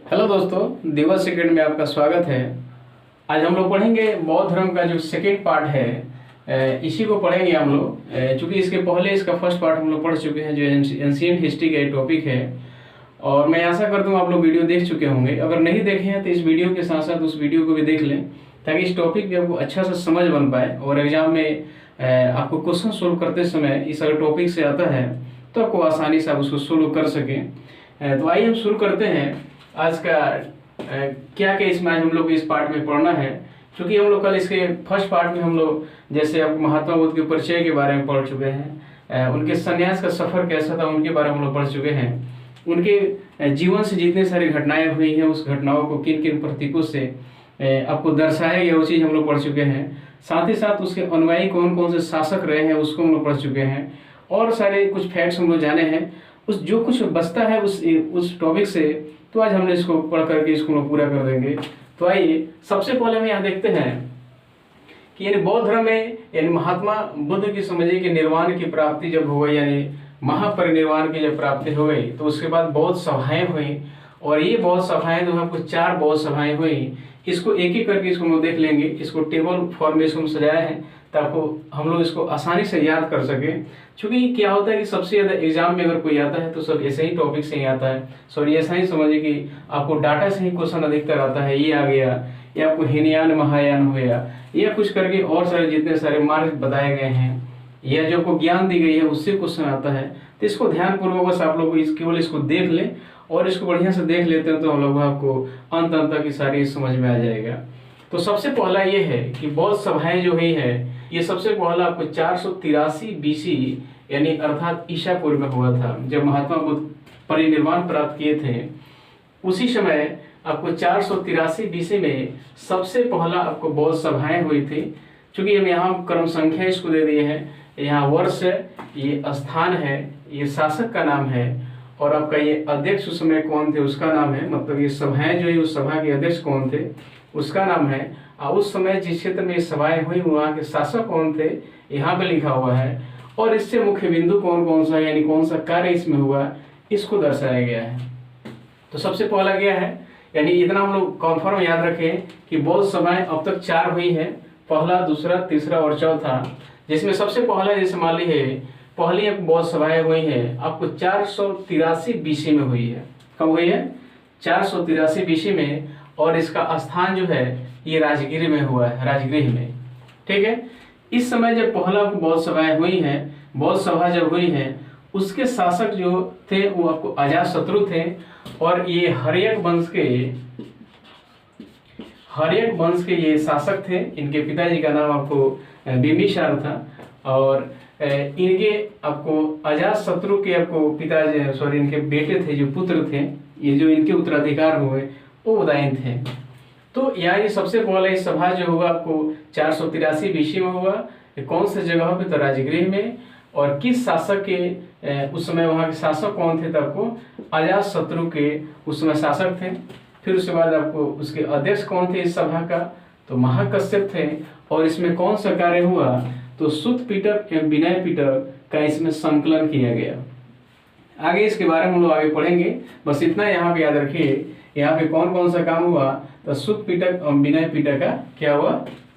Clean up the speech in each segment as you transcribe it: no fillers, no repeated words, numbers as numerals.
Hello दोस्तों, दिवस second में आपका स्वागत है। आज हम लोग पढ़ेंगे बौद्ध धर्म का जो सेकंड पार्ट है, इसी को पढ़ेंगे हम लोग। चूँकि इसके पहले इसका फर्स्ट पार्ट हम लोग पढ़ चुके हैं, जो एंशिएंट हिस्ट्री का टॉपिक है। और मैं आशा करता हूँ आप लोग वीडियो देख चुके होंगे। अगर नहीं देखे हैं तो इस वीडियो के साथ साथ उस वीडियो को भी देख लें, ताकि इस टॉपिक की आपको अच्छा सा समझ बन पाए और एग्जाम में आपको क्वेश्चन सोल्व करते समय इस अगर टॉपिक से आता है तो आपको आसानी से आप उसको सोल्व कर सकें। तो आइए हम शुरू करते हैं। आज का क्या क्या इसमें आज हम लोग इस पार्ट में पढ़ना है। क्योंकि हम लोग कल इसके फर्स्ट पार्ट में हम लोग जैसे आपको महात्मा बुद्ध के परिचय के बारे में पढ़ चुके हैं, उनके संन्यास का सफ़र कैसा था उनके बारे में हम लोग पढ़ चुके हैं। उनके जीवन से जितने सारी घटनाएं हुई हैं, उस घटनाओं को किन किन प्रतीकों से आपको दर्शाया गया वो चीज़ हम लोग पढ़ चुके हैं। साथ ही साथ उसके अनुयायी कौन कौन से शासक रहे हैं उसको हम लोग पढ़ चुके हैं। और सारे कुछ फैक्ट्स हम लोग जाने हैं। उस जो कुछ बचता है उस टॉपिक से, तो आज हमने इसको पढ़ करके इसको हम पूरा कर देंगे। तो आइए सबसे पहले हम यहाँ देखते हैं कि यानी बौद्ध धर्म में यानी महात्मा बुद्ध की समझिए कि निर्वाण की प्राप्ति जब हो गई, यानी महापरिनिर्वाण की जब प्राप्ति हो गई, तो उसके बाद बौद्ध सभाएं हुई। और ये बौद्ध सभाएं जो हमको 4 बौद्ध सभाएं हुई, इसको एक एक करके इसको हम लोग देख लेंगे। इसको टेबल फॉर्म में इसको हम सजाया है ताकि हम लोग इसको आसानी से याद कर सकें। क्योंकि क्या होता है कि सबसे ज़्यादा एग्जाम में अगर कोई आता है तो सब ऐसे ही टॉपिक से ही आता है। सॉरी, ऐसा ही समझिए कि आपको डाटा से ही क्वेश्चन अधिकतर आता है। ये आ गया, या आपको हीनयान महायान हो गया, या कुछ करके और सारे जितने सारे मार्ग बताए गए हैं या जो आपको ज्ञान दी गई है उससे क्वेश्चन आता है। तो इसको ध्यानपूर्वक बस आप लोग केवल इसको देख लें, और इसको बढ़िया से देख लेते हैं तो हम लोग आपको अंत तक की सारी समझ में आ जाएगा। तो सबसे पहला ये है कि बौद्ध सभाएं जो हुई है, ये सबसे पहला आपको 483 BC यानी अर्थात ईसा पूर्व में हुआ था। जब महात्मा बुद्ध परिनिर्वाण प्राप्त किए थे उसी समय आपको 483 BC में सबसे पहला आपको बौद्ध सभाएं हुई थी। चूंकि हम यहाँ क्रम संख्या इसको दे दिए हैं, यहाँ वर्ष है, ये स्थान है, ये शासक का नाम है, और आपका ये अध्यक्ष उस समय कौन थे उसका नाम है। मतलब ये सभाएं जो है उस सभा के अध्यक्ष कौन थे उसका नाम है। और उस समय जिस क्षेत्र में ये सभाएं हुई वहाँ के शासक कौन थे यहाँ पे लिखा हुआ है। और इससे मुख्य बिंदु कौन कौन सा यानी कौन सा कार्य इसमें हुआ इसको दर्शाया गया है। तो सबसे पहला क्या है, यानी इतना हम लोग कॉन्फर्म याद रखें कि बौद्ध सभाएं अब तक 4 हुई है, पहला, दूसरा, तीसरा और चौथा। जिसमें सबसे पहला जैसे मान ली है पहली एक बौद्ध सभाएं हुई है आपको 483 BC में हुई है। कब हुई है? 483 BC में। और इसका स्थान जो है ये राजगीर में हुआ है, राजगृह में। ठीक है। इस समय जब पहला बौद्ध सभाएं हुई हैं, बौद्ध सभा जब हुई है उसके शासक जो थे वो आपको अजातशत्रु थे। और ये हर्यक वंश के ये शासक थे। इनके पिताजी का नाम आपको बिंबिसार था। और इनके आपको अजातशत्रु के आपको पिताजी सॉरी इनके बेटे थे, जो पुत्र थे, ये जो इनके उत्तराधिकार हुए वो उदयन थे। तो यहाँ ये सबसे पहले इस सभा जो हुआ आपको 483 BC में हुआ। कौन से जगह पे? तो राजगृह में। और किस शासक के उस समय वहाँ के शासक कौन थे? तो आपको अजातशत्रु के उस समय शासक थे। फिर उसके बाद आपको उसके अध्यक्ष कौन थे इस सभा का? तो महाकश्यप थे। और इसमें कौन सा कार्य हुआ? तो सुत्त पिटक एवं विनय पिटक का इसमें संकलन किया गया। आगे इसके बारे में हम लोग आगे पढ़ेंगे, बस इतना यहाँ पे याद रखिए। यहाँ पे कौन कौन सा काम हुआ? तो सुत्त पिटक और विनय पिटक का क्या हुआ?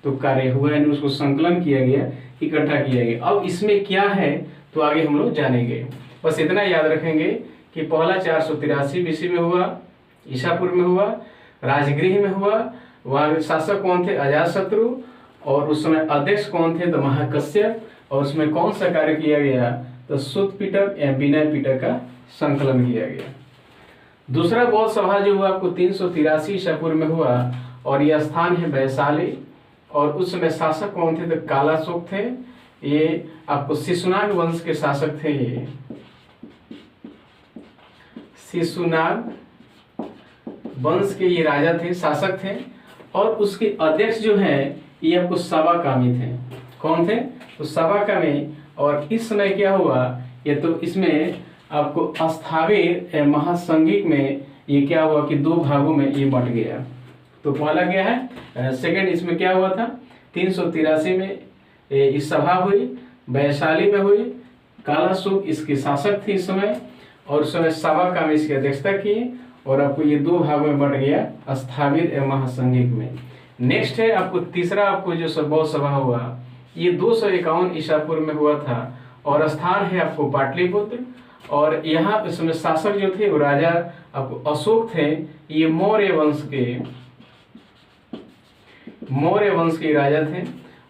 तो कार्य हुआ, यानी उसको संकलन किया गया, इकट्ठा किया गया। अब इसमें क्या है तो आगे हम लोग जानेंगे। बस इतना याद रखेंगे कि पहला 483 BC में हुआ, ईसापुर में हुआ, राजगृह में हुआ। वहाँ शासक कौन थे? अजातशत्रु। और उस समय अध्यक्ष कौन थे? तो महाकश्यप। और उसमें कौन सा कार्य किया गया? तो सुत्त पिटक या विनय पिटक का संकलन किया गया। दूसरा बौद्ध सभा जो हुआ आपको 383 ईसापुर में हुआ। और यह स्थान है वैशाली। और उस समय शासक कौन थे? तो कालाशोक थे। ये आपको शिशुनाग वंश के शासक थे। ये शिशुनाग वंश के ये राजा थे, शासक थे। और उसके अध्यक्ष जो है ये आपको सवाकामी थे। कौन थे? तो सवाकामी। और इस समय क्या हुआ? ये तो इसमें आपको स्थावर महासंगिक में ये क्या हुआ कि 2 भागों में ये बंट गया। तो पहला क्या है? सेकंड इसमें क्या हुआ था? 383 में इस सभा हुई, वैशाली में हुई। कालाशोक इसके शासक थे इस समय। और उस समय सभा का में इसकी अध्यक्षता की। और आपको ये दो भागों में बट गया, स्थाविर एवं महासंघिक में। नेक्स्ट है आपको तीसरा, आपको जो बौद्ध सभा हुआ, ये 251 ईसा पूर्व में हुआ था और स्थान है आपको पाटलिपुत्र। और यहाँ इसमें शासक जो थे वो राजा आपको अशोक थे। ये मौर्य वंश के राजा थे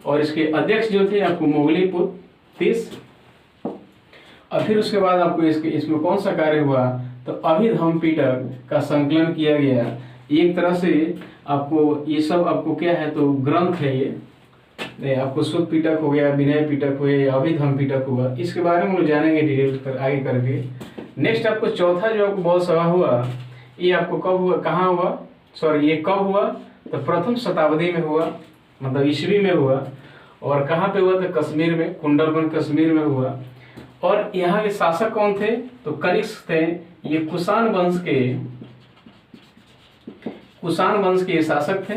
और इसके अध्यक्ष जो थे आपको मोगलीपुत्र 30। और फिर उसके बाद आपको इसमें कौन सा कार्य हुआ, तो अभिधम्म पिटक का संकलन किया गया। एक तरह से आपको ये सब आपको क्या है, तो ग्रंथ है ये आपको सुत पिटक हो गया, विनय पिटक हो गया, अभिधम्म पिटक हुआ। इसके बारे में हम लोग जानेंगे डिटेल पर आगे करके। नेक्स्ट आपको चौथा जो आपको बौद्ध सभा हुआ, ये आपको कब हुआ, कहाँ हुआ, सॉरी ये कब हुआ, तो प्रथम शताब्दी में हुआ, मतलब ईस्वी में हुआ। और कहाँ पे हुआ, तो कश्मीर में, कुंडलबन कश्मीर में हुआ। और यहाँ के शासक कौन थे, तो कनिष्क थे। ये कुषाण वंश के शासक थे।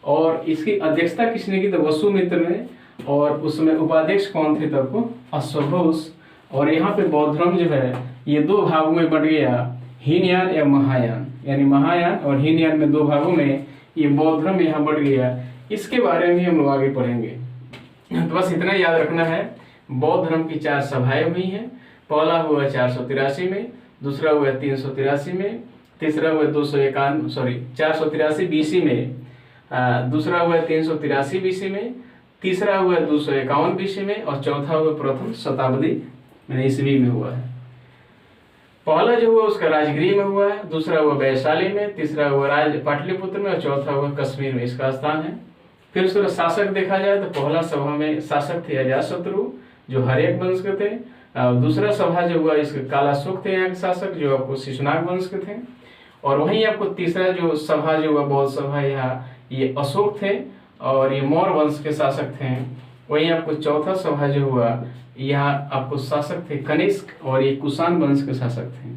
और इसकी अध्यक्षता किसने की, तो वसुमित्र ने। और उसमें उपाध्यक्ष कौन थे, तब अश्वघोष। और यहाँ पे बौद्ध धर्म जो है ये दो भागों में बट गया, हीनयान या महायान, यानी महायान और हीनयान में दो भागों में ये बौद्ध धर्म यहाँ बढ़ गया। इसके बारे में हम लोग आगे पढ़ेंगे। तो बस इतना याद रखना है, बौद्ध धर्म की 4 सभाएं हुई हैं। पहला हुआ 483 में, दूसरा हुआ 383 में, तीसरा हुआ 483 बीसी में, दूसरा हुआ 383 बीसी में, तीसरा हुआ 251 बीसी में और चौथा हुआ प्रथम शताब्दी ईस्वी में हुआ है। पहला जो हुआ उसका राजगृह में हुआ है, दूसरा हुआ वैशाली में, तीसरा हुआ पाटलिपुत्र में और चौथा हुआ कश्मीर में इसका स्थान है। फिर उसका शासक देखा जाए तो पहला सभा में शासक थे अजातशत्रु जो हर्यक वंश के थे। दूसरा सभा जो हुआ इसके कालाशोक थे यहाँ के शासक जो आपको शिशुनाग वंश के थे। और वहीं आपको तीसरा जो सभा जो हुआ बौद्ध सभा यहाँ ये अशोक थे और ये मौर्य वंश के शासक थे। वहीं आपको चौथा सभा जो हुआ यहाँ आपको शासक थे कनिष्क और ये कुषाण वंश के शासक थे।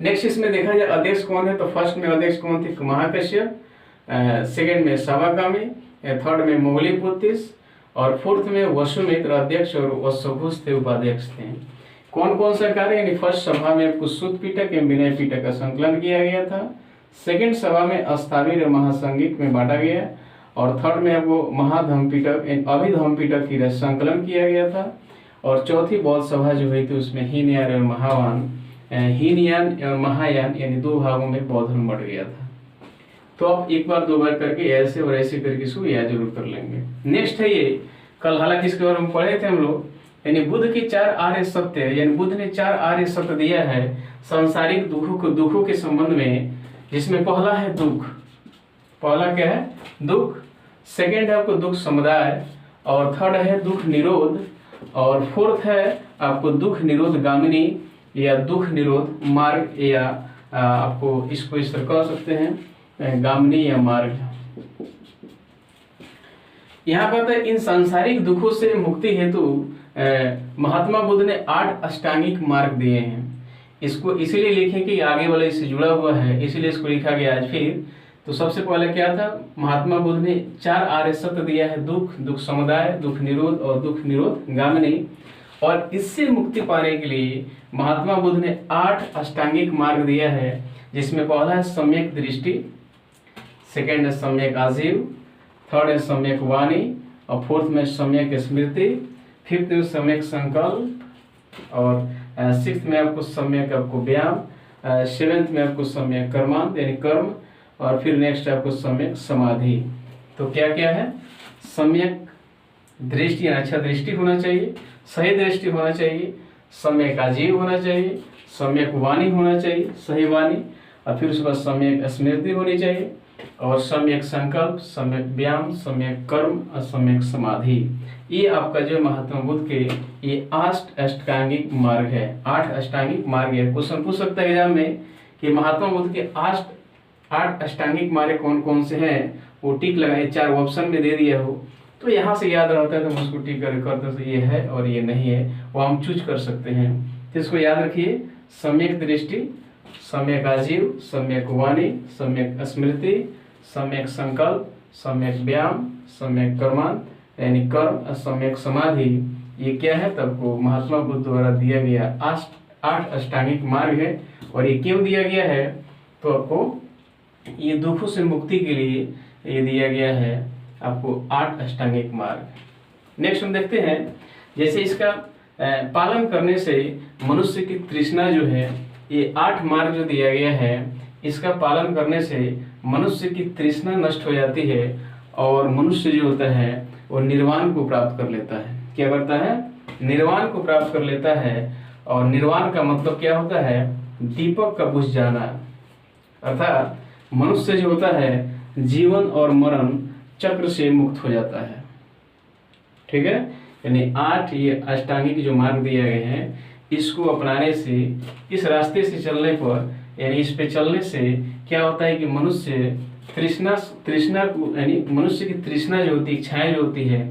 नेक्स्ट इसमें देखा जाए अध्यक्ष कौन है, तो फर्स्ट में अध्यक्ष कौन थे, महाकश्यप, सेकंड में सवाकामी, थर्ड में मोगलीपुत्र और फोर्थ में वसुमित्र अध्यक्ष और अश्वघोष थे उपाध्यक्ष थे। कौन कौन सा कार्य, यानी फर्स्ट सभा में आपको सुत पिटक एवं विनय पिटक का संकलन किया गया था। सेकंड सभा में अस्थाविर और महासंघिक में बांटा गया और थर्ड में आपको महाधम्म पिटक अभिधम्म पिटक की संकलन किया गया था। और चौथी बौद्ध सभा जो हुई थी उसमें हीनयान और महायान यानी दो भागों में बौद्ध धर्म बढ़ गया था। तो आप एक बार दो बार करके ऐसे और ऐसे करके इसको याद जरूर कर लेंगे। नेक्स्ट है ये, कल हालांकि इसके बारे में पढ़े थे हम लोग, यानी बुद्ध के 4 आर्य सत्य, यानी बुद्ध ने 4 आर्य सत्य दिया है सांसारिक दुखों के संबंध में, जिसमें पहला है दुख। पहला क्या है, दुख। सेकंड है आपको दुख समुदाय और थर्ड है दुख निरोध और फोर्थ है आपको दुख निरोध गामिनी या दुख निरोध मार्ग या आपको इसको इस तरह कह सकते हैं गामिनी या मार्ग। यहाँ पर इन सांसारिक दुखों से मुक्ति हेतु महात्मा बुद्ध ने 8 अष्टांगिक मार्ग दिए हैं। इसको इसीलिए लिखे कि आगे वाला इससे जुड़ा हुआ है, इसीलिए इसको लिखा गया आज। फिर तो सबसे पहले क्या था, महात्मा बुद्ध ने 4 आर्य सत्य दिया है, दुख समुदाय, दुख निरोध और दुख निरोध गामिनी। और इससे मुक्ति पाने के लिए महात्मा बुद्ध ने 8 अष्टांगिक मार्ग दिया है, जिसमें पहला है सम्यक दृष्टि, सेकंड है सम्यक आजीव, थर्ड है सम्यक वाणी और फोर्थ में सम्यक स्मृति, फिफ्थ में सम्यक संकल्प और सिक्स्थ में आपको सम्यक आपको व्यायाम, सेवेंथ में आपको सम्यक कर्मांत यानी कर्म और फिर नेक्स्ट आपको सम्यक समाधि। तो क्या क्या है, सम्यक दृष्टि यानी अच्छा दृष्टि होना चाहिए, सही दृष्टि होना चाहिए, सम्यक आजीव होना चाहिए, सम्यक वाणी होना चाहिए, सही वाणी और फिर उसके बाद सम्यक स्मृति होनी चाहिए और सम्यक संकल्प, सम्यक व्यायाम, सम्यक कर्म और सम्यक समाधि। ये आपका जो महात्मा बुद्ध के ये 8 अष्टांगिक मार्ग है। 8 अष्टांगिक मार्ग है। क्वेश्चन पूछ सकता है एग्जाम में कि महात्मा बुद्ध के 8 अष्टांगिक मार्ग कौन कौन से हैं, वो टिक लगाए, 4 ऑप्शन में दे दिया हो तो यहाँ से याद रहता है तो हम उसको टिक करते तो ये है और ये नहीं है वो हम चूज कर सकते हैं। तो इसको याद रखिए, सम्यक दृष्टि, सम्यक आजीव, सम्यक वाणी, सम्यक स्मृति, सम्यक संकल्प, सम्यक व्यायाम, सम्यक कर्मांत यानी कर्म और सम्यक समाधि। ये क्या है, तब को महात्मा बुद्ध द्वारा दिया गया 8 अष्टांगिक मार्ग है। और ये क्यों दिया गया है, तो आपको ये दुखों से मुक्ति के लिए ये दिया गया है आपको 8 अष्टांगिक मार्ग। नेक्स्ट हम देखते हैं, जैसे इसका पालन करने से मनुष्य की तृष्णा जो है, ये 8 मार्ग जो दिया गया है, इसका पालन करने से मनुष्य की तृष्णा नष्ट हो जाती है और मनुष्य जो होता है वो निर्वाण को प्राप्त कर लेता है। क्या करता है? निर्वाण को प्राप्त कर लेता है। और निर्वाण का मतलब क्या होता है? दीपक का बुझ जाना, अर्थात मनुष्य जो होता है जीवन और मरण चक्र से मुक्त हो जाता है। ठीक है, यानी 8 ये अष्टांगिक जो मार्ग दिए गए हैं, इसको अपनाने से, इस रास्ते से चलने पर, यानी इस पे चलने से क्या होता है कि मनुष्य तृष्णा को, यानी मनुष्य की तृष्णा जो होती है, इच्छाएं जो होती है,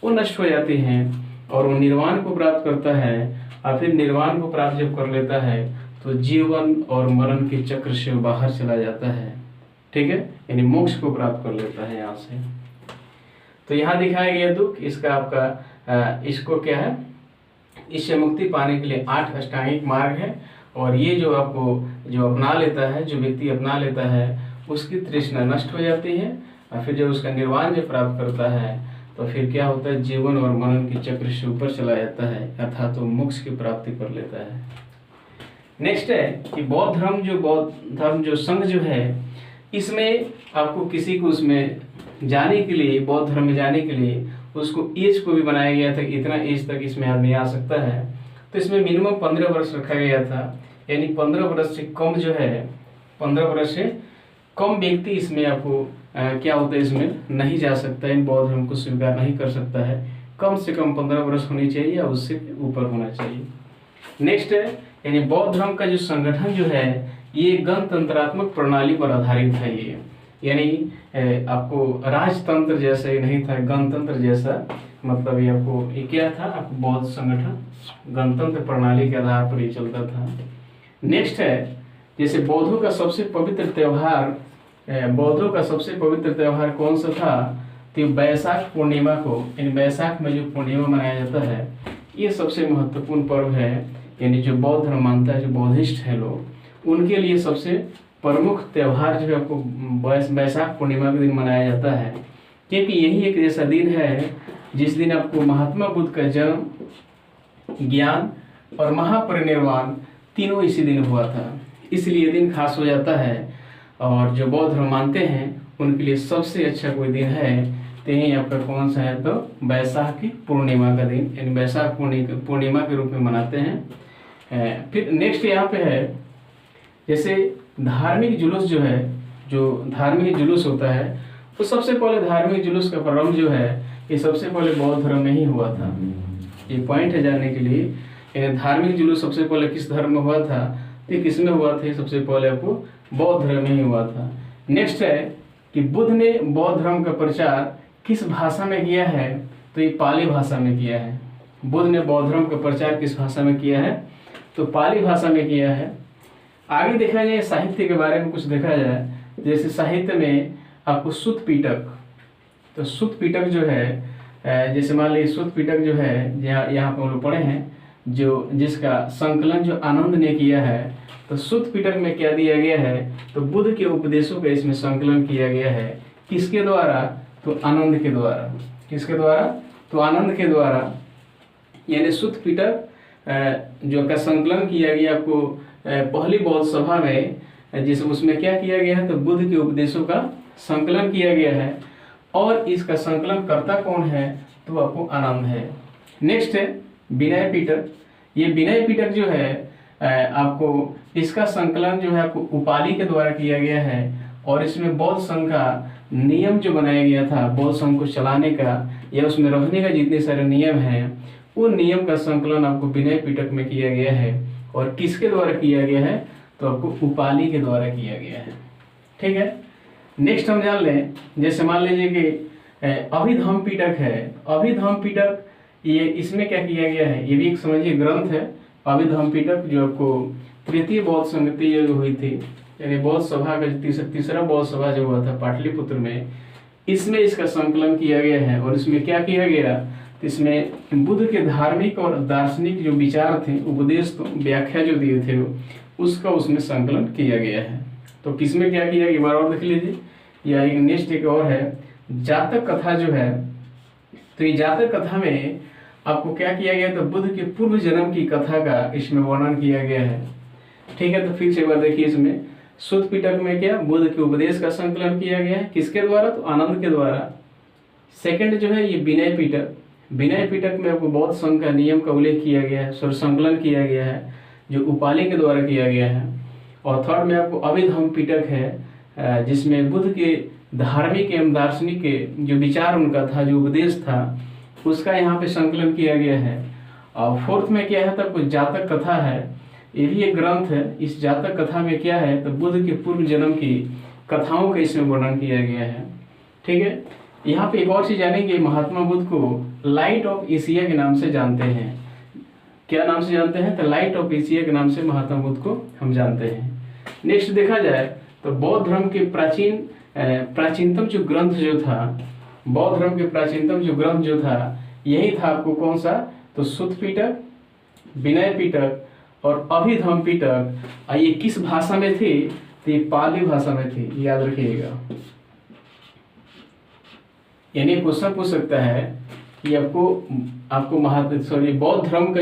वो नष्ट हो जाती हैं और वो निर्वाण को प्राप्त करता है। और फिर निर्वाण को प्राप्त जब कर लेता है तो जीवन और मरण के चक्र से बाहर चला जाता है। ठीक है, यानी मोक्ष को प्राप्त कर लेता है यहाँ से। तो यहाँ दिखाया गया दुख, इसका आपका इसको क्या है, इससे मुक्ति पाने के लिए 8 अष्टांगिक मार्ग है। और ये जो आपको जो अपना लेता है, जो व्यक्ति अपना लेता है, उसकी तृष्णा नष्ट हो जाती है। और फिर जब उसका निर्वाण जब प्राप्त करता है तो फिर क्या होता है, जीवन और मरण के चक्र से ऊपर चला जाता है, अर्थात तो मोक्ष की प्राप्ति कर लेता है। नेक्स्ट है कि बौद्ध धर्म जो संघ जो है, इसमें आपको किसी को उसमें जाने के लिए, बौद्ध धर्म में जाने के लिए उसको एज को भी बनाया गया था, इतना एज तक इसमें आदमी आ सकता है। तो इसमें मिनिमम 15 वर्ष रखा गया था, यानी 15 वर्ष से कम जो है, 15 वर्ष से कम व्यक्ति इसमें आपको क्या होता है, इसमें नहीं जा सकता है, बौद्ध धर्म को स्वीकार नहीं कर सकता है। कम से कम 15 वर्ष होनी चाहिए या उससे ऊपर होना चाहिए। नेक्स्ट है, यानी बौद्ध धर्म का जो संगठन जो है, ये गणतंत्रात्मक प्रणाली पर आधारित है। ये यानी आपको राजतंत्र जैसा ही नहीं था, गणतंत्र जैसा, मतलब ये आपको ये क्या था, आपको बौद्ध संगठन गणतंत्र प्रणाली के आधार पर ये चलता था। नेक्स्ट है, जैसे बौद्धों का सबसे पवित्र त्यौहार कौन सा था, तो वैशाख पूर्णिमा को, यानी वैशाख में जो पूर्णिमा मनाया जाता है, ये सबसे महत्वपूर्ण पर्व है। यानी जो बौद्ध धर्म मानता है, जो बौद्धिस्ट है लोग, उनके लिए सबसे प्रमुख त्यौहार जो है आपको वैशाख पूर्णिमा के दिन मनाया जाता है, क्योंकि यही एक ऐसा दिन है जिस दिन आपको महात्मा बुद्ध का जन्म, ज्ञान और महापरिनिर्वाण तीनों इसी दिन हुआ था, इसलिए ये दिन खास हो जाता है। और जो बौद्ध धर्म मानते हैं उनके लिए सबसे अच्छा कोई दिन है, तो यही आपका कौन सा है, तो वैशाख की पूर्णिमा का दिन, यानी वैशाख पूर्णिमा के रूप में मनाते हैं। फिर नेक्स्ट यहाँ पे है, जैसे धार्मिक जुलूस जो है, जो धार्मिक जुलूस होता है, तो सबसे पहले धार्मिक जुलूस का प्रारंभ जो है, ये सबसे पहले बौद्ध धर्म में ही हुआ था। ये पॉइंट है जानने के लिए, यानी धार्मिक जुलूस सबसे पहले किस धर्म में हुआ था, तो किस में हुआ था, सबसे पहले आपको बौद्ध धर्म में ही हुआ था। नेक्स्ट है कि बुद्ध ने बौद्ध धर्म का प्रचार किस भाषा में किया है, तो ये पाली भाषा में किया है। बुद्ध ने बौद्ध धर्म का प्रचार किस भाषा में किया है, तो पाली भाषा में किया है। आगे देखा जाए साहित्य के बारे में कुछ देखा जाए, जैसे साहित्य में आपको सुत्त पिटक, तो सुत्त पिटक जो है, जैसे मान लीजिए सुत्त पिटक जो है, यहाँ पर हम लोग पढ़े हैं, जो जिसका संकलन जो आनंद ने किया है, तो सुत्त पिटक में क्या दिया गया है, तो बुद्ध के उपदेशों का इसमें संकलन किया गया है। किसके द्वारा, तो आनंद के द्वारा। किसके द्वारा, तो आनंद के द्वारा, यानी सुत्त पिटक जो का संकलन किया गया आपको पहली बौद्ध सभा में, जिस उसमें क्या किया गया है, तो बुद्ध के उपदेशों का संकलन किया गया है। और इसका संकलन करता कौन है, तो आपको आनंद है। नेक्स्ट है विनय पिटक। ये विनय पिटक जो है आपको इसका संकलन जो है आपको उपाली के द्वारा किया गया है। और इसमें बौद्ध संघ का नियम जो बनाया गया था, बौद्ध संघ को चलाने का या उसमें रहने का जितने सारे नियम हैं, वो नियम का संकलन आपको विनय पिटक में किया गया है। और किसके द्वारा किया गया है, तो आपको उपाली के द्वारा किया गया है। ठीक है, नेक्स्ट हम जान लें, जैसे मान लीजिए कि अभिधम्म पिटक है। अभिधम्म पिटक, ये इसमें क्या किया गया है, ये भी एक समझिए ग्रंथ है। अभिधम्म पिटक जो आपको तृतीय बौद्ध संगति जो हुई थी, यानी बौद्ध सभा का तीसरा बौद्ध सभा जो हुआ था पाटलिपुत्र में, इसमें इसका संकलन किया गया है। और इसमें क्या किया गया, तो इसमें बुद्ध के धार्मिक और दार्शनिक जो विचार थे, उपदेश व्याख्या जो दिए थे, उसका उसमें संकलन किया गया है। तो किसमें क्या किया एक बार और देख लीजिए। या एक नेक्स्ट एक और है जातक कथा जो है, तो ये जातक कथा में आपको क्या किया गया, तो बुद्ध के पूर्व जन्म की कथा का इसमें वर्णन किया गया है। ठीक है, तो फिर से एक बार देखिए इसमें सुत्त पिटक में क्या बुद्ध के उपदेश का संकलन किया गया है, किसके द्वारा, तो आनंद के द्वारा। सेकंड जो है ये विनय पिटक, विनय पिटक में आपको बौद्ध संघ का नियम का उल्लेख किया गया है, स्वर संकलन किया गया है जो उपाली के द्वारा किया गया है। और थर्ड में आपको अभिधम्म पिटक है जिसमें बुद्ध के धार्मिक एवं दार्शनिक के जो विचार उनका था, जो उपदेश था, उसका यहाँ पे संकलन किया गया है। और फोर्थ में क्या है, तब कुछ जातक कथा है, ये भी एक ग्रंथ है। इस जातक कथा में क्या है, तो बुद्ध के पूर्व जन्म की कथाओं का इसमें वर्णन किया गया है। ठीक है, यहाँ पे एक और चीज जानेंगे, महात्मा बुद्ध को लाइट ऑफ एशिया के नाम से जानते हैं। क्या नाम से जानते हैं, तो लाइट ऑफ एशिया के नाम से महात्मा बुद्ध को हम जानते हैं। नेक्स्ट देखा जाए तो बौद्ध धर्म के प्राचीनतम जो ग्रंथ जो था, बौद्ध धर्म के प्राचीनतम जो ग्रंथ जो था यही था आपको कौन सा, तो सुत्त पिटक, विनय पिटक और अभिधम्म पिटक। ये किस भाषा में थे, तो ये पाली भाषा में थे, याद रखिएगा। यानी क्वेश्चन पूछ सकता है कि आपको बौद्ध धर्म का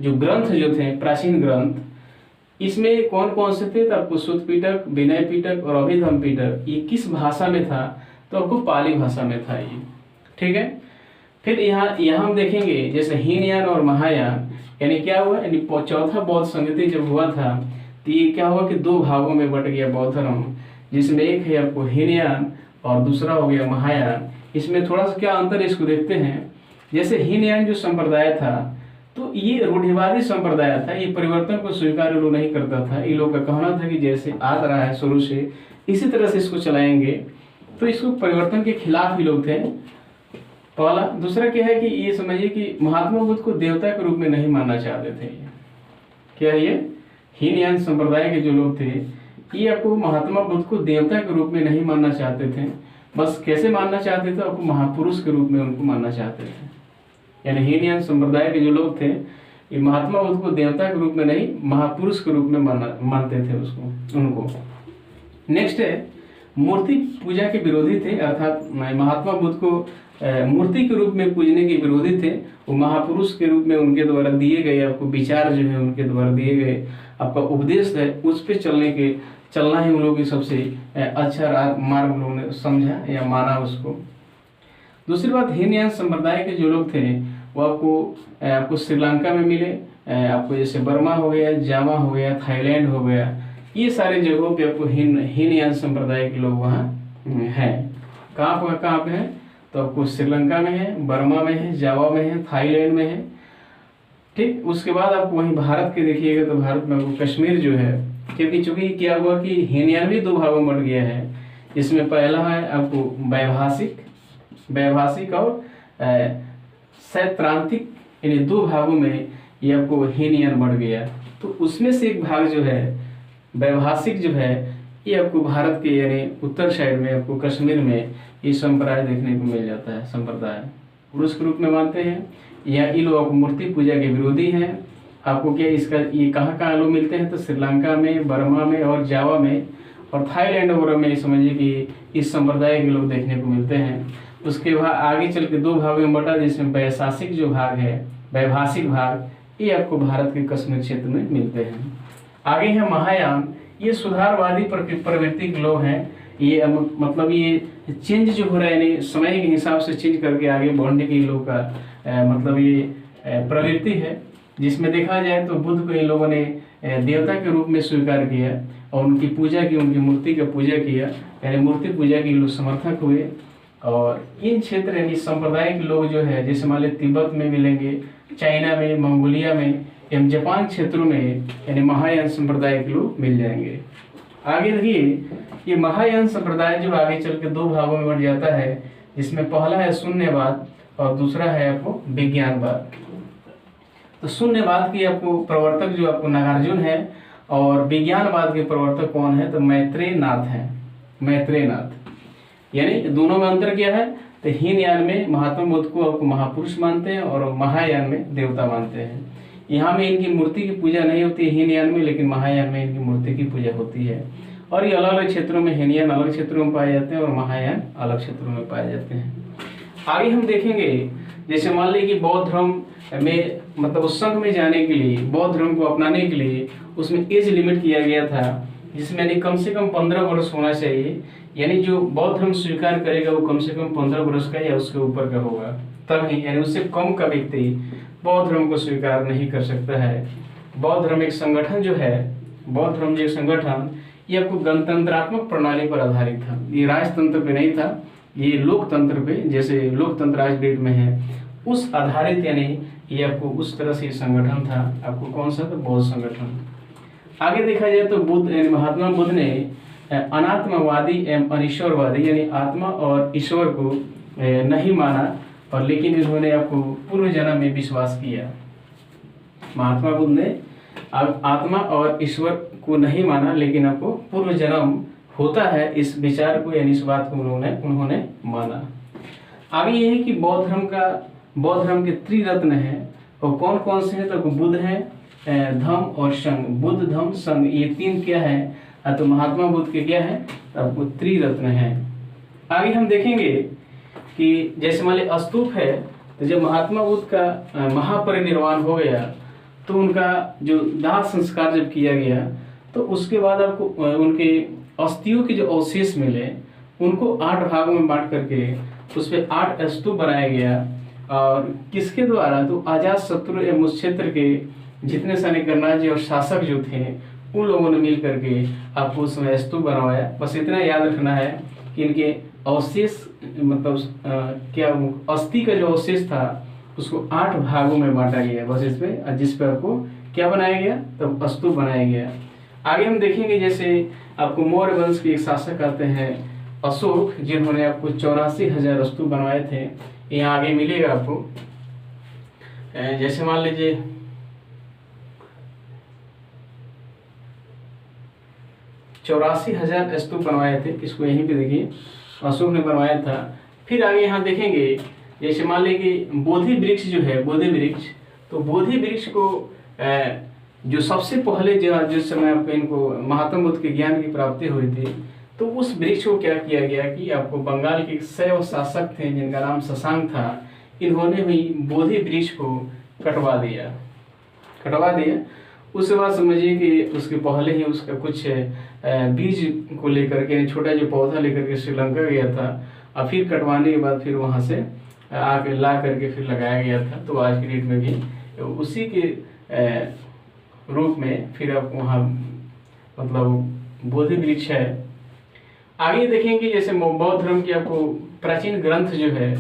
जो ग्रंथ जो थे, प्राचीन ग्रंथ, इसमें कौन कौन से थे, तो आपको सुत्त पिटक, विनय पिटक और अभिधम्म पिटक, ये किस भाषा में था, तो आपको पाली भाषा में था ये। ठीक है, फिर यहाँ हम देखेंगे जैसे हीनयान और महायान, यानी क्या हुआ, यानी चौथा बौद्ध संगति जब हुआ था तो ये क्या हुआ कि दो भागों में बट गया बौद्ध धर्म, जिसमें एक है आपको हीनयान और दूसरा हो गया महायान। इसमें थोड़ा सा क्या अंतर है इसको देखते हैं। जैसे हीनयान जो संप्रदाय था, तो ये रूढ़िवादी संप्रदाय था, ये परिवर्तन को स्वीकार लोग नहीं करता था। ये लोग का कहना था कि जैसे आ रहा है शुरू से इसी तरह से इसको चलाएंगे, तो इसको परिवर्तन के खिलाफ ही लोग थे, पहला। दूसरा क्या है कि ये समझिए कि महात्मा बुद्ध को देवता के रूप में नहीं मानना चाहते थे। क्या है ये हीनयान संप्रदाय के जो लोग थे, ये आपको महात्मा बुद्ध को देवता के रूप में नहीं मानना चाहते थे, बस कैसे मानना चाहते थे, आपको महापुरुष के रूप में उनको मानना चाहते थे। यानी हीनयान संप्रदाय के जो लोग थे, ये महात्मा बुद्ध को देवता के रूप में नहीं, महापुरुष के रूप में मानते थे उनको। नेक्स्ट है मूर्ति पूजा के विरोधी थे, अर्थात महात्मा बुद्ध को मूर्ति के रूप में पूजने के विरोधी थे। वो महापुरुष के रूप में उनके द्वारा दिए गए आपको विचार जो है, उनके द्वारा दिए गए आपका उपदेश है, उस पे चलना ही उन लोगों की सबसे अच्छा मार्ग लोगों ने समझा या माना उसको। दूसरी बात, हीनयान संप्रदाय के जो लोग थे वो आपको श्रीलंका में मिले, आपको जैसे बर्मा हो गया, जावा हो गया, थाईलैंड हो गया, ये सारे जगहों पे आपको हीनयान संप्रदाय के लोग वहाँ हैं। कहाँ पे हैं, तो आपको श्रीलंका में है, बर्मा में है, जावा में है, थाईलैंड में है। ठीक, उसके बाद आपको वहीं भारत के देखिएगा तो भारत में आपको कश्मीर जो है, क्योंकि चूंकि क्या हुआ कि हीनयान भी दो भागों में बट गया है। इसमें पहला है आपको वैभाषिक और सैद्धांतिक, यानी दो भागों में ये आपको हीनयान बढ़ गया। तो उसमें से एक भाग जो है वैभाषिक जो है, ये आपको भारत के यानी उत्तर साइड में आपको कश्मीर में ये संप्रदाय देखने को मिल जाता है। संप्रदाय पुरुष के रूप में मानते हैं, या ये लोग मूर्ति पूजा के विरोधी हैं। आपको क्या ये कहाँ लोग मिलते हैं, तो श्रीलंका में, बर्मा में और जावा में और थाईलैंड वगैरह में समझिए कि इस संप्रदाय के लोग देखने को मिलते हैं। उसके बाद आगे चल के दो भागों में बटा, जिसमें वैशासिक जो भाग है, वैभाषिक भाग, ये आपको भारत के कश्मीर क्षेत्र में मिलते हैं। आगे है महायान, ये सुधारवादी प्रवृत्ति के लोग हैं। ये मतलब ये चेंज जो हो रहा है, यानी समय के हिसाब से चेंज करके आगे बढ़ने के लोग का मतलब ये प्रवृत्ति है, जिसमें देखा जाए तो बुद्ध को इन लोगों ने देवता के रूप में स्वीकार किया और उनकी पूजा की, उनकी मूर्ति का पूजा किया, यानी मूर्ति पूजा के लोग समर्थक हुए। और इन क्षेत्र यानी संप्रदाय के लोग जो है, जैसे मान लीजिए तिब्बत में मिलेंगे, चाइना में, मंगोलिया में एवं जापान क्षेत्रों में, यानी महायान संप्रदाय के लोग मिल जाएंगे। आगे देखिए, ये महायान संप्रदाय जो आगे चल के दो भागों में बढ़ जाता है, जिसमें पहला है शून्यवाद और दूसरा है आपको विज्ञानवाद। तो शून्यवाद की आपको प्रवर्तक जो आपको नागार्जुन है, और विज्ञानवाद के प्रवर्तक कौन है, तो मैत्रेयनाथ है। मैत्रेयनाथ, यानी दोनों में अंतर क्या है, तो हीनयान में महात्मा बुद्ध को आपको महापुरुष मानते हैं और महायान में देवता मानते हैं। यहाँ में इनकी मूर्ति की पूजा नहीं होती है हीनयान में, लेकिन महायान में इनकी मूर्ति की पूजा होती है। और ये अलग अलग क्षेत्रों में, हीनयान अलग क्षेत्रों में पाए जाते हैं और महायान अलग क्षेत्रों में पाए जाते हैं। आगे हम देखेंगे, जैसे मान लीजिए कि बौद्ध धर्म में मतलब उस संघ में जाने के लिए, बौद्ध धर्म को अपनाने के लिए उसमें एज लिमिट किया गया था, जिसमें यानी कम से कम 15 वर्ष होना चाहिए। यानी जो बौद्ध धर्म स्वीकार करेगा वो कम से कम 15 वर्ष का या उसके ऊपर का होगा, तब ही, यानी उससे कम का व्यक्ति बौद्ध धर्म को स्वीकार नहीं कर सकता है। बौद्ध धर्म एक संगठन जो है, बौद्ध धर्म जो एक संगठन, ये आपको गणतंत्रात्मक प्रणाली पर आधारित था। ये राजतंत्र पे नहीं था, ये लोकतंत्र पे, जैसे लोकतंत्र आज डेट में है उस आधारित, यानी ये आपको उस तरह से संगठन था। आपको कौन सा? तो बौद्ध संगठन। आगे देखा जाए तो बुद्ध यानी महात्मा बुद्ध ने अनात्मवादी एवं अनिश्वरवादी यानी आत्मा और ईश्वर को नहीं माना, और लेकिन इन्होंने आपको पूर्व जन्म में विश्वास किया। महात्मा बुद्ध ने आत्मा और ईश्वर को नहीं माना, लेकिन आपको पूर्व जन्म होता है इस विचार को, यानी इस बात को उन्होंने माना। आगे ये है कि बौद्ध धर्म के त्रिरत्न हैं, और कौन कौन से हैं? तो बुद्ध है, धम्म और संघ। बुद्ध, धम्म, संघ, ये तीन क्या है? तो महात्मा बुद्ध के क्या है? आपको त्रिरत्न है। आगे हम देखेंगे कि जैसे मान लीजिए स्तूप है, तो जब महात्मा बुद्ध का महापरिनिर्वाण हो गया तो उनका जो दाह संस्कार जब किया गया, तो उसके बाद आपको उनके अस्थियों के जो अवशेष मिले उनको 8 भागों में बांट करके उस पर 8 स्तूप बनाया गया। और किसके द्वारा? तो अजात शत्रु एवं उस क्षेत्र के जितने सारे गणराज्य और शासक जो थे उन लोगों ने मिल करके आपको उसमें स्तूप बनवाया। बस इतना याद रखना है कि इनके अवशेष मतलब क्या अस्थि का जो अवशेष था उसको 8 भागों में बांटा गया, बस इसमें, जिस पर आपको क्या बनाया गया? तब स्तूप बनाया गया। आगे हम देखेंगे, जैसे आपको मौर्य वंश के एक शासक आते हैं अशोक, जिन्होंने आपको 84,000 स्तूप बनवाए थे। यहाँ आगे मिलेगा आपको। जैसे मान लीजिए 84,000 स्तूप बनवाए थे, इसको यहीं पे देखिए अशोक ने बनवाया था। फिर आगे यहाँ देखेंगे, जैसे मान लीजिए कि बोधि वृक्ष जो है, बोधि वृक्ष, तो बोधि वृक्ष को जो सबसे पहले जिस समय आपको इनको महात्मा बुद्ध के ज्ञान की प्राप्ति हुई थी, तो उस वृक्ष को क्या किया गया कि आपको बंगाल के शैव शासक थे जिनका नाम शशांक था, इन्होंने भी बोधि वृक्ष को कटवा दिया। उसके बाद समझिए कि उसके पहले ही उसका कुछ बीज को लेकर के, छोटा जो पौधा लेकर के श्रीलंका गया था, और फिर कटवाने के बाद फिर वहाँ से आके ला करके फिर लगाया गया था। तो आज की डेट में भी उसी के रूप में फिर आप वहाँ मतलब बोधि वृक्ष है। आगे देखेंगे, जैसे बौद्ध धर्म की आपको प्राचीन ग्रंथ जो है,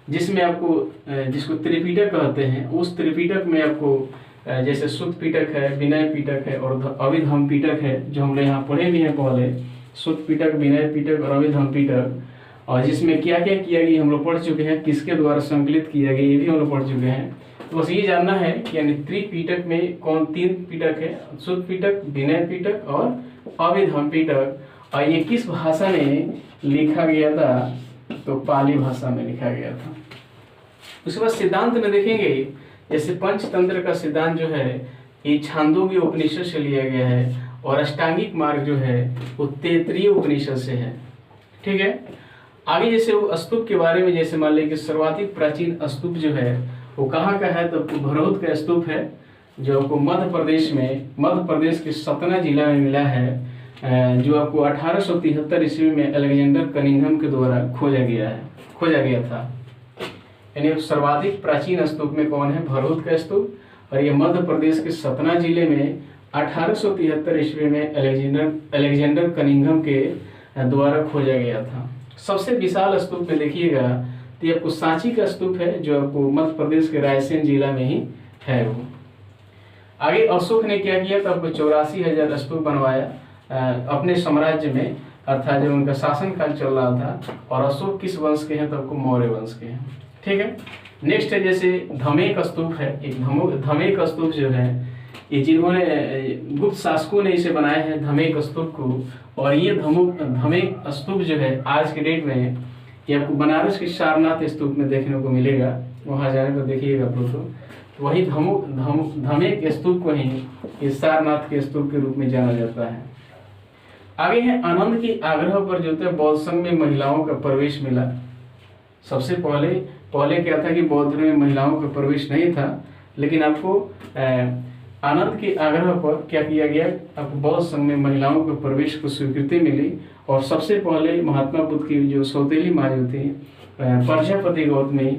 जिसमें आपको जिसको त्रिपिटक कहते हैं, उस त्रिपिटक में आपको जैसे सुत्त पिटक है, विनय पिटक है और अभिधम्म पिटक है, जो हमने यहाँ पढ़े भी हैं पहले, सुत्त पिटक, विनय पिटक और अभिधम्म पिटक। और जिसमें क्या क्या किया गया हम लोग पढ़ चुके हैं, किसके द्वारा संकलित किया गया ये भी हम लोग पढ़ चुके हैं। तो बस ये जानना है कि यानी त्रिपिटक में कौन 3 पिटक है? सुत्त पिटक, विनय पिटक और अभिधम्म पिटक। और ये किस भाषा में लिखा गया था? तो पाली भाषा में लिखा गया था। उसके बाद सिद्धांत में देखेंगे, जैसे पंचतंत्र का सिद्धांत जो है ये छांदोग्य उपनिषद से लिया गया है, और अष्टांगिक मार्ग जो है वो तैत्तिरीय उपनिषद से है। ठीक है। आगे जैसे वो स्तूप के बारे में, जैसे मान लीजिए कि सर्वाधिक प्राचीन स्तूप जो है वो कहाँ का है? तो भरौत का स्तूप है, जो आपको मध्य प्रदेश के सतना जिला में मिला है, जो आपको 1873 ईस्वी में अलेक्जेंडर कनिंघम के द्वारा खोजा गया था। यानी सर्वाधिक प्राचीन स्तूप में कौन है? भरौत का स्तूप, और ये मध्य प्रदेश के सतना जिले में 1873 ईस्वी में अलेक्जेंडर कनिंघम के द्वारा खोजा गया था। सबसे विशाल स्तूप में देखिएगा तो ये आपको सांची का स्तूप है, जो आपको मध्य प्रदेश के रायसेन जिला में ही है वो। आगे अशोक ने क्या किया? तो आपको 84,000 स्तूप बनवाया अपने साम्राज्य में, अर्थात जब उनका शासन काल चल रहा था। और अशोक किस वंश के हैं? तो आपको मौर्य वंश के हैं। ठीक है। नेक्स्ट है जैसे धमेक स्तूप है। एक धमेक स्तूप जो है ये जिन्होंने गुप्त शासकों ने इसे बनाया है धमेक स्तूप को। और ये धमेक स्तूप जो है आज के डेट में ये आपको बनारस के सारनाथ स्तूप में देखने को मिलेगा। वहाँ जाने पर देखिएगा फोटो, तो वही धमेक स्तूप को ही सारनाथ के स्तूप के रूप में जाना जाता है। आगे है आनंद के आग्रह पर जो है बौद्ध संघ में महिलाओं का प्रवेश मिला। सबसे पहले क्या था कि बौद्ध धर्म में महिलाओं का प्रवेश नहीं था, लेकिन आपको आनंद के आग्रह पर क्या किया गया, आपको बौद्ध संघ में महिलाओं के प्रवेश को स्वीकृति मिली। और सबसे पहले महात्मा बुद्ध की जो सौतेली माँ जो थी प्रजापति गौतमी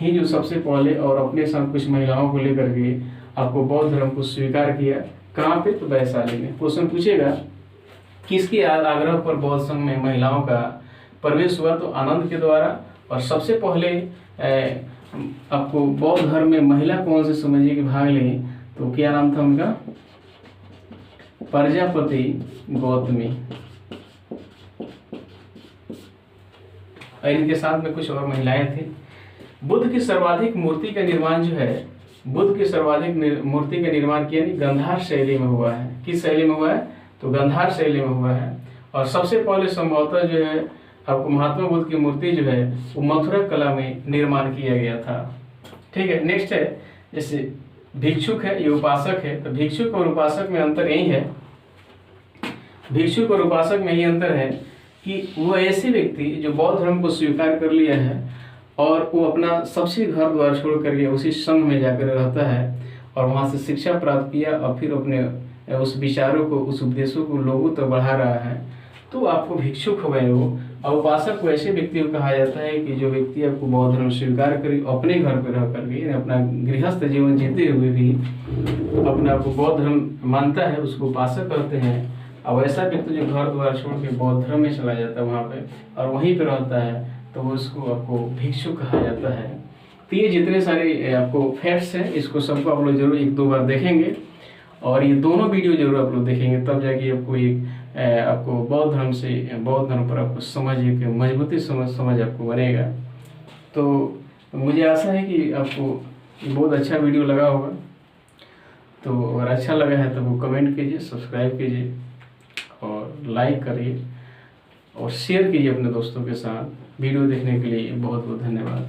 ही जो सबसे पहले और अपने साथ कुछ महिलाओं को लेकर के आपको बौद्ध धर्म को स्वीकार किया। कहाँ पे? तो वैशाली में। क्वेश्चन पूछेगा किसके आग्रह पर बौद्ध संघ में महिलाओं का प्रवेश हुआ, तो आनंद के द्वारा। और सबसे पहले आपको बौद्ध धर्म में महिला कौन से समझिए कि भाग ली, तो क्या नाम था उनका? प्रजापति गौतमी। और इनके साथ में कुछ और महिलाएं थी। बुद्ध की सर्वाधिक मूर्ति का निर्माण जो है, बुद्ध की सर्वाधिक मूर्ति का निर्माण किया गांधार शैली में हुआ है। किस शैली में हुआ है? तो गांधार शैली में हुआ है। और सबसे पहले संभवतः जो है आपको महात्मा बुद्ध की मूर्ति जो है वो मथुरा कला में निर्माण किया गया था। ठीक है। नेक्स्ट है जैसे भिक्षुक है, ये उपासक है। तो भिक्षुक और उपासक में अंतर यही है, भिक्षुक और उपासक में यही अंतर है कि वो ऐसे व्यक्ति जो बौद्ध धर्म को स्वीकार कर लिया है और वो अपना सबसे घर द्वार छोड़ करके उसी संघ में जाकर रहता है और वहाँ से शिक्षा प्राप्त किया और फिर अपने उस विचारों को, उस उपदेशों को लोगों तक बढ़ा रहा है, तो आपको भिक्षुक हो गए वो। और उपासक को ऐसे व्यक्ति को कहा जाता है कि जो व्यक्ति आपको बौद्ध धर्म स्वीकार करे, अपने घर पर रह करके अपना गृहस्थ जीवन जीते हुए भी अपने आपको बौद्ध धर्म मानता है, उसको उपासक कहते हैं। और ऐसा व्यक्ति जो घर द्वार छोड़ के बौद्ध धर्म में चला जाता है वहाँ पे और वहीं पे रहता है, तो वो उसको आपको भिक्षुक कहा जाता है। तो ये जितने सारे आपको फैक्ट्स हैं, इसको सबको आप लोग जरूर एक दो बार देखेंगे और ये दोनों वीडियो जरूर आप लोग देखेंगे, तब जाके आपको एक आपको बौद्ध धर्म पर आपको समझ, एक मजबूती समझ आपको बनेगा। तो मुझे आशा है कि आपको बहुत अच्छा वीडियो लगा होगा। तो अगर अच्छा लगा है तो वो कमेंट कीजिए, सब्सक्राइब कीजिए और लाइक करिए और शेयर कीजिए अपने दोस्तों के साथ। वीडियो देखने के लिए बहुत बहुत धन्यवाद।